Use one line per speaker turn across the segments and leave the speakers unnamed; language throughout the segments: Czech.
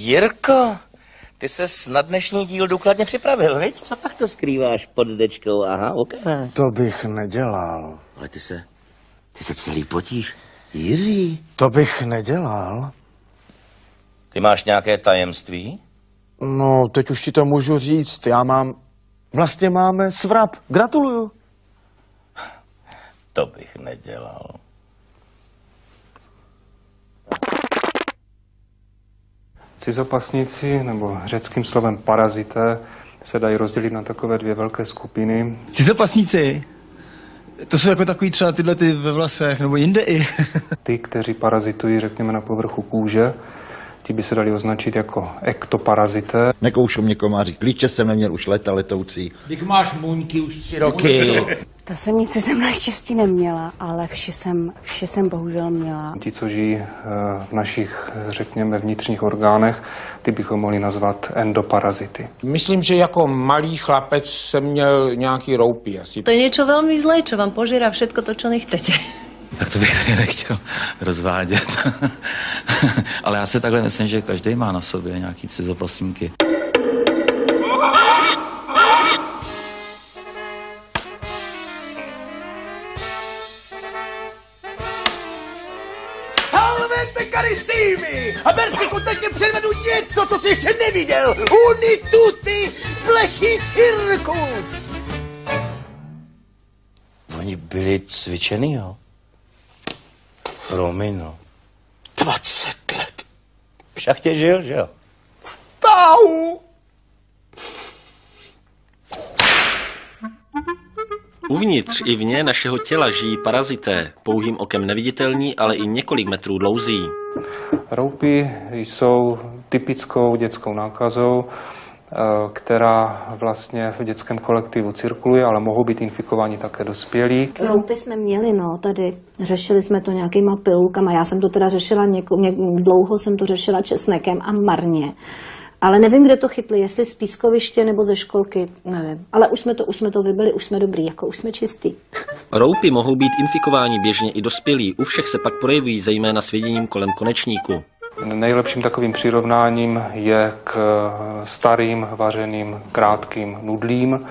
Jirko, ty ses na dnešní díl důkladně připravil, viď? Co pak to skrýváš pod dečkou? Aha, ukáž.
To bych nedělal.
Ale ty se celý potíš. Jiří.
To bych nedělal.
Ty máš nějaké tajemství?
No, teď už ti to můžu říct. Vlastně máme svrap. Gratuluju.
To bych nedělal.
Cizopasníci, nebo řeckým slovem parazité, se dají rozdělit na takové dvě velké skupiny.
Cizopasníci? To jsou jako takový třeba tyhle ty ve vlasech, nebo jinde i.
Ty, kteří parazitují, řekněme, na povrchu kůže, ti by se dali označit jako ektoparazité.
Nekoušou mě komáři, klíče jsem neměl už léta letoucí.
Když máš muňky už 3 roky.
To jsem nic jsem naštěstí neměla, ale vše jsem bohužel měla.
Ti, co žijí v našich, řekněme, vnitřních orgánech, ty bychom mohli nazvat endoparazity.
Myslím, že jako malý chlapec jsem měl nějaký roupy asi.
To je niečo veľmi zlé, čo vám požíra všetko to, čo nechcete.
Tak to bych tady nechtěl rozvádět. Ale já se takhle myslím, že každý má na sobě nějaký cizopasníky.
Salvete carissimi! A Bertiku, teď ti předvedu něco, co jsi ještě neviděl! Uni tutti pleší cirkus!
Oni byli cvičený, jo? Romino. 20 let. V šachtě žil, že jo?
Tau!
Uvnitř i vně našeho těla žijí parazité, pouhým okem neviditelní, ale i několik metrů dlouzí.
Roupy jsou typickou dětskou nákazou, která vlastně v dětském kolektivu cirkuluje, ale mohou být infikováni také dospělí.
Roupy jsme měli, no, tady řešili jsme to nějakýma pilulkama. Já jsem to teda řešila dlouho jsem to řešila česnekem a marně. Ale nevím, kde to chytli, jestli z pískoviště nebo ze školky, nevím. Ale už jsme to vybili, už jsme dobrý, jako už jsme čistý.
Roupy mohou být infikováni běžně i dospělí, u všech se pak projevují zejména svěděním kolem konečníku.
Nejlepším takovým přirovnáním je k starým, vařeným, krátkým nudlím.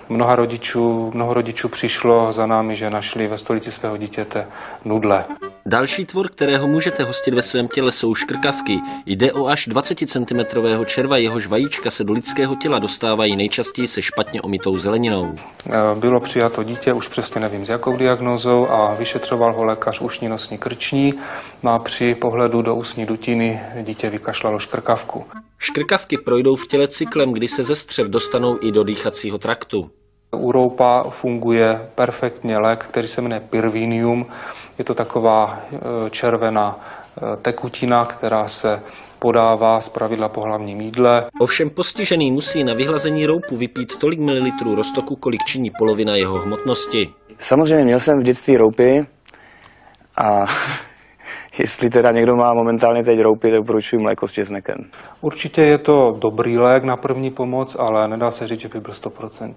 Mnoho rodičů přišlo za námi, že našli ve stolici svého dítěte nudle.
Další tvor, kterého můžete hostit ve svém těle, jsou škrkavky. Jde o až 20 cm červa, jehož vajíčka se do lidského těla dostávají nejčastěji se špatně omytou zeleninou.
Bylo přijato dítě, už přesně nevím s jakou diagnózou, a vyšetřoval ho lékař ušní, nosní, krční. A při pohledu do ústní dutiny dítě vykašlalo škrkavku.
Škrkavky projdou v těle cyklem, kdy se ze střev dostanou i do dýchacího traktu.
U roupa funguje perfektně lék, který se jmenuje Pirvinium. Je to taková červená tekutina, která se podává zpravidla po hlavním jídle.
Ovšem postižený musí na vyhlazení roupu vypít tolik mililitrů roztoku, kolik činí polovina jeho hmotnosti.
Samozřejmě měl jsem v dětství roupy a jestli teda někdo má momentálně teď roupy, tak doporučuji mléko s česnekem.
Určitě je to dobrý lék na první pomoc, ale nedá se říct, že by byl 100%.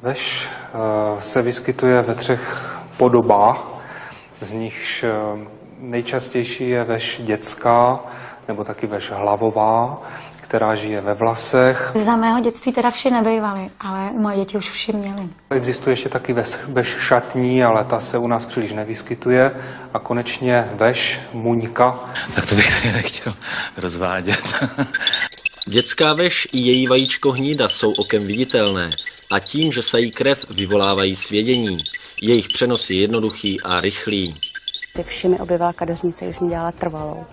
Veš se vyskytuje ve 3 podobách, z nichž nejčastější je veš dětská, nebo taky veš hlavová, která žije ve vlasech.
Za mého dětství teda vše nebejvaly, ale moje děti už vše měly.
Existuje ještě taky veš šatní, ale ta se u nás příliš nevyskytuje. A konečně veš muňka.
Tak to bych tady nechtěl rozvádět.
Dětská veš i její vajíčko hnída jsou okem viditelné a tím, že sají krev, vyvolávají svědění. Jejich přenos je jednoduchý a rychlý.
Ty vši mi objevila kadeřnice, když mi dělala trvalou.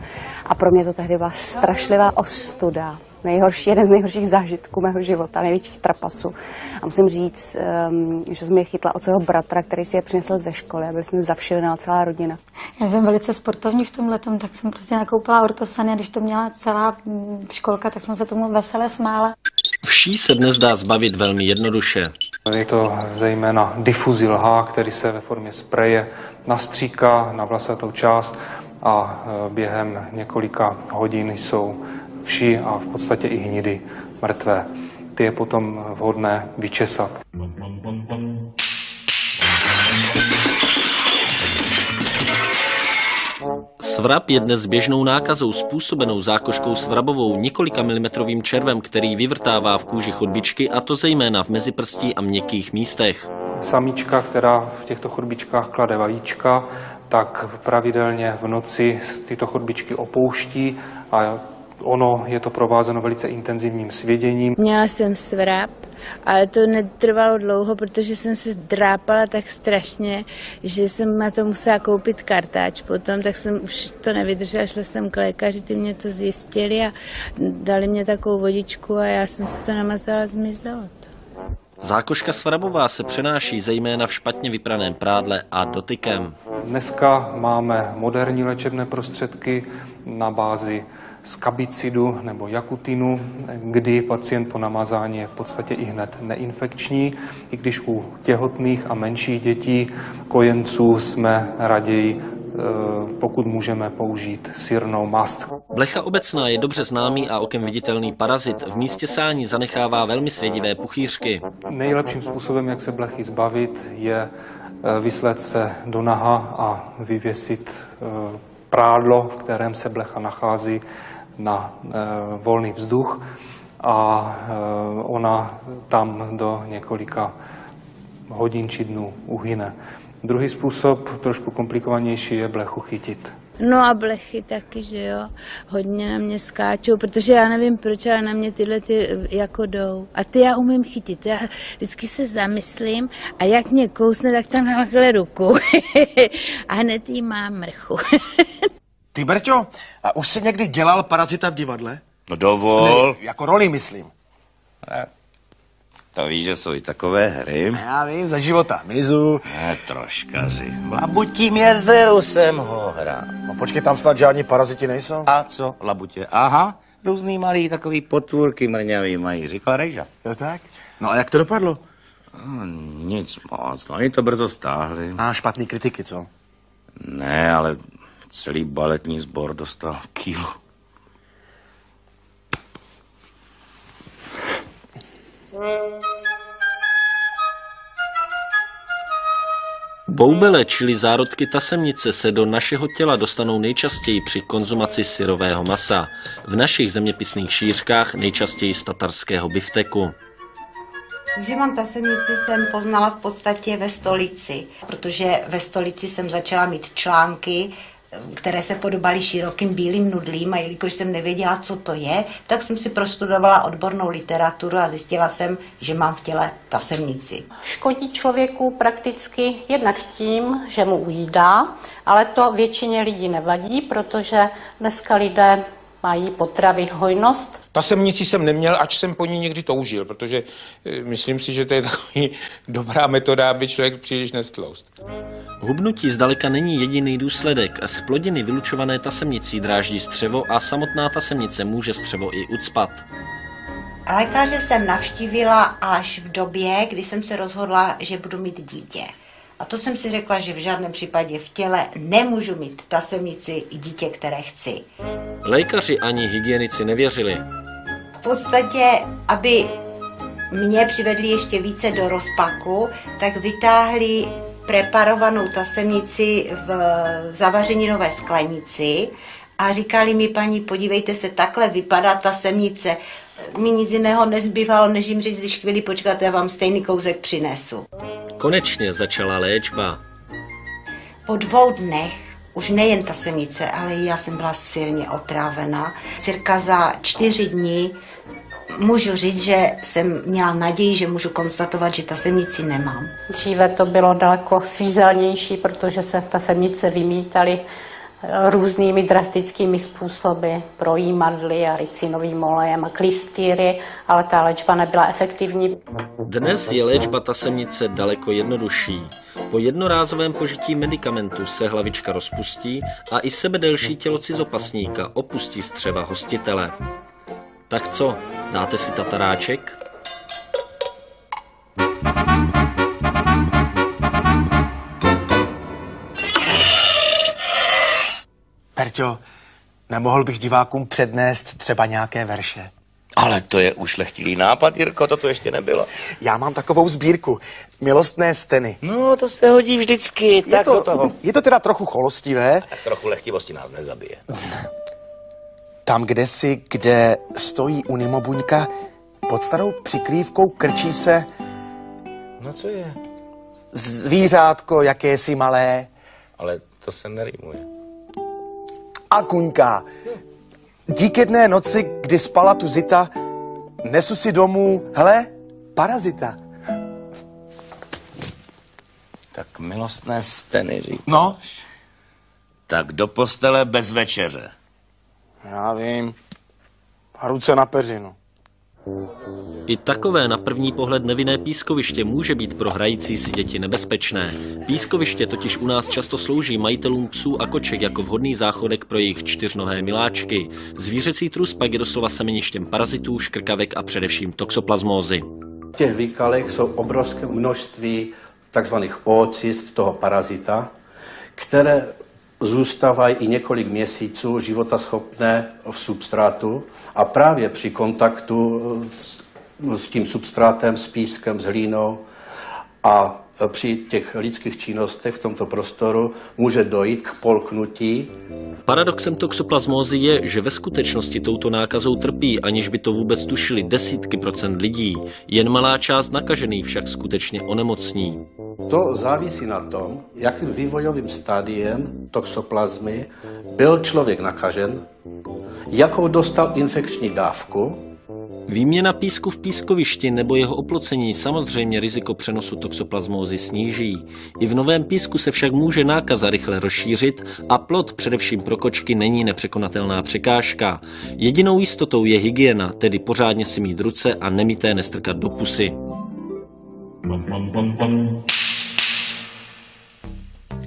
A pro mě to tehdy byla strašlivá ostuda. Jeden z nejhorších zážitků mého života, největších trapasů. A musím říct, že jsem je chytla od svého bratra, který si je přinesl ze školy a byli jsme zavševená celá rodina.
Já jsem velice sportovní v tomhletom, tak jsem prostě nakoupila ortosany a když to měla celá školka, tak jsem se tomu veselé smála.
Vší se dnes dá zbavit velmi jednoduše.
Je to zejména Diffuzil H, který se ve formě spreje nastříká na vlasatou část a během několika hodin jsou vši a v podstatě i hnidy mrtvé. Ty je potom vhodné vyčesat.
Svrab je dnes běžnou nákazou způsobenou zákoškou svrabovou, několika milimetrovým červem, který vyvrtává v kůži chodbičky, a to zejména v meziprstí a měkkých místech.
Samička, která v těchto chodbičkách klade vajíčka, tak pravidelně v noci tyto chodbičky opouští a ono je to provázeno velice intenzivním svěděním.
Měla jsem svrab, ale to netrvalo dlouho, protože jsem se drápala tak strašně, že jsem na to musela koupit kartáč potom, tak jsem už to nevydržela, šla jsem k lékaři, ty mě to zjistili a dali mě takovou vodičku a já jsem si to namazala, zmizelo to.
Zákoška svrabová se přenáší zejména v špatně vypraném prádle a dotykem.
Dneska máme moderní léčebné prostředky na bázi skabicidu nebo jakutinu, kdy pacient po namazání je v podstatě i hned neinfekční, i když u těhotných a menších dětí, kojenců jsme raději, pokud můžeme, použít sirnou mast.
Blecha obecná je dobře známý a okem viditelný parazit. V místě sání zanechává velmi svědivé puchýřky.
Nejlepším způsobem, jak se blechy zbavit, je vyslet se do naha a vyvěsit prádlo, v kterém se blecha nachází, na volný vzduch a ona tam do několika hodin či dnů uhyne. Druhý způsob, trošku komplikovanější, je blechu chytit.
No a blechy taky, že jo, hodně na mě skáčou, protože já nevím proč, ale na mě tyhle jako jdou. A ty já umím chytit, já vždycky se zamyslím a jak mě kousne, tak tam dám takhle ruku a hned jí mám mrchu.
Ty, Berťo, a už jsi někdy dělal parazita v divadle?
No dovol.
Ne, jako roli myslím.
To víš, že jsou i takové hry.
Já vím, za života mizu.
Ne, troškaři. V Labutím jezeru jsem ho hrál.
No počkej, tam snad žádní paraziti nejsou?
A co, Labutě? Aha, různý malý takový potvůrky mrňavý mají, říkal Rejža.
Jo tak? No a jak to dopadlo?
No, nic moc, no oni to brzo stáhli.
A špatný kritiky, co?
Ne, ale celý baletní sbor dostal kýlu.
Boubele, čili zárodky tasemnice, se do našeho těla dostanou nejčastěji při konzumaci syrového masa. V našich zeměpisných šířkách nejčastěji z tatarského bifteku.
Že mám tasemnici, jsem poznala v podstatě ve Stolici, protože ve Stolici jsem začala mít články, které se podobaly širokým bílým nudlím, a jelikož jsem nevěděla, co to je, tak jsem si prostudovala odbornou literaturu a zjistila jsem, že mám v těle tasemnici.
Škodí člověku prakticky jednak tím, že mu ujídá, ale to většině lidí nevadí, protože dneska lidé mají potravy hojnost.
Tasemnici jsem neměl, ač jsem po ní někdy toužil, protože myslím si, že to je takový dobrá metoda, aby člověk příliš nestloust.
Hubnutí zdaleka není jediný důsledek. Z plodiny vylučované tasemnicí dráždí střevo a samotná tasemnice může střevo i ucpat.
Lékaře jsem navštívila až v době, kdy jsem se rozhodla, že budu mít dítě. A to jsem si řekla, že v žádném případě v těle nemůžu mít tasemnici i dítě, které chci.
Lékaři ani hygienici nevěřili.
V podstatě, aby mě přivedli ještě více do rozpaku, tak vytáhli preparovanou tasemnici v zavařeninové sklenici a říkali mi: paní, podívejte se, takhle vypadá tasemnice. Mi nic jiného nezbývalo, než jim říct, když chvíli počkat, já vám stejný kousek přinesu.
Konečně začala léčba.
Po 2 dnech už nejen tasemnice, ale já jsem byla silně otrávena. Cirka za 4 dny můžu říct, že jsem měla naději, že můžu konstatovat, že tasemnici nemám.
Dříve to bylo daleko svízelnější, protože se tasemnice vymítaly různými drastickými způsoby, projímadly a ricinovým olejem a klystýry, ale ta léčba nebyla efektivní.
Dnes je léčba tasemnice daleko jednodušší. Po jednorázovém požití medikamentu se hlavička rozpustí a i sebedelší tělo cizopasníka opustí střeva hostitele. Tak co, dáte si tataráček?
Perťo, nemohl bych divákům přednést třeba nějaké verše?
Ale to je ušlechtilý nápad, Jirko, to ještě nebylo.
Já mám takovou sbírku. Milostné steny.
No, to se hodí vždycky, tak do toho.
Je to teda trochu cholostivé.
Tak trochu lehtivosti nás nezabije.
Tam, kde stojí Unimo buňka, pod starou přikrývkou krčí se...
No co je?
Zvířátko, jakési malé.
Ale to se nerýmuje.
A kuňka. Díky jedné noci, kdy spala tu Zita, nesu si domů, hele, parazita.
Tak milostné steny, říkáš?
No.
Tak do postele bez večeře.
Já vím. A ruce na peřinu.
I takové na první pohled nevinné pískoviště může být pro hrající si děti nebezpečné. Pískoviště totiž u nás často slouží majitelům psů a koček jako vhodný záchodek pro jejich čtyřnohé miláčky. Zvířecí trus pak je doslova semeništěm parazitů, škrkavek a především toxoplasmózy.
V těch výkalech jsou obrovské množství takzvaných oocyst toho parazita, které zůstávají i několik měsíců životaschopné v substrátu a právě při kontaktu s tím substrátem, s pískem, s hlínou a při těch lidských činnostech v tomto prostoru může dojít k polknutí.
Paradoxem toxoplasmózy je, že ve skutečnosti touto nákazou trpí, aniž by to vůbec tušili desítky procent lidí. Jen malá část nakažených však skutečně onemocní.
To závisí na tom, jakým vývojovým stádiem toxoplasmy byl člověk nakažen, jakou dostal infekční dávku.
Výměna písku v pískovišti nebo jeho oplocení samozřejmě riziko přenosu toxoplasmózy sníží. I v novém písku se však může nákaza rychle rozšířit a plod především pro kočky není nepřekonatelná překážka. Jedinou jistotou je hygiena, tedy pořádně si mít ruce a nemité nestrkat do pusy.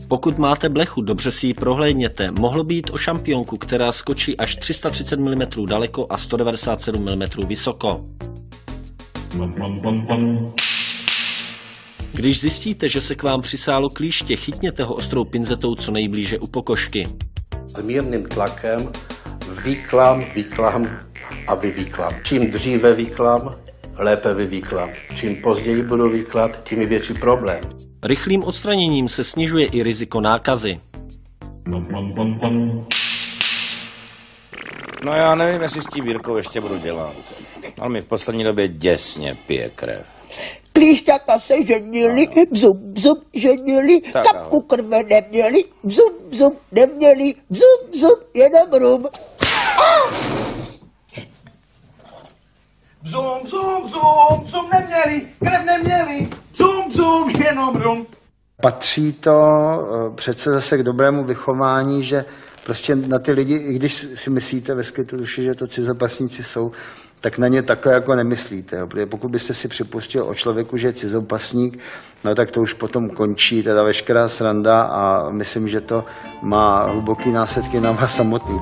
Pokud máte blechu, dobře si ji prohlédněte. Mohlo být o šampionku, která skočí až 330 mm daleko a 197 mm vysoko. Když zjistíte, že se k vám přisálo klíště, chytněte ho ostrou pinzetou co nejblíže u pokožky.
S mírným tlakem vyklám a vyvíklám. Čím dříve vyklám, lépe vyvíklám. Čím později budu vyklat, tím je větší problém.
Rychlým odstraněním se snižuje i riziko nákazy.
No já nevím, jestli s tím Jirkou ještě budu dělat. Ale mi v poslední době děsně pije krev.
Klíšťata se ženili, bzum, bzum, ženili,
Tak,
kapku krve neměli, bzum, bzum, neměli, bzum, bzum, jenom rum. Bzum, bzum, bzum, bzum neměli, krev neměli, bzum, bzum, jenom rum.
Patří to přece zase k dobrému vychování, že prostě na ty lidi, i když si myslíte ve skrytu duši, že to cizopasníci jsou, tak na ně takhle jako nemyslíte. Jo? Protože pokud byste si připustil o člověku, že je cizopasník, no tak to už potom končí teda veškerá sranda a myslím, že to má hluboký následky na vás samotný.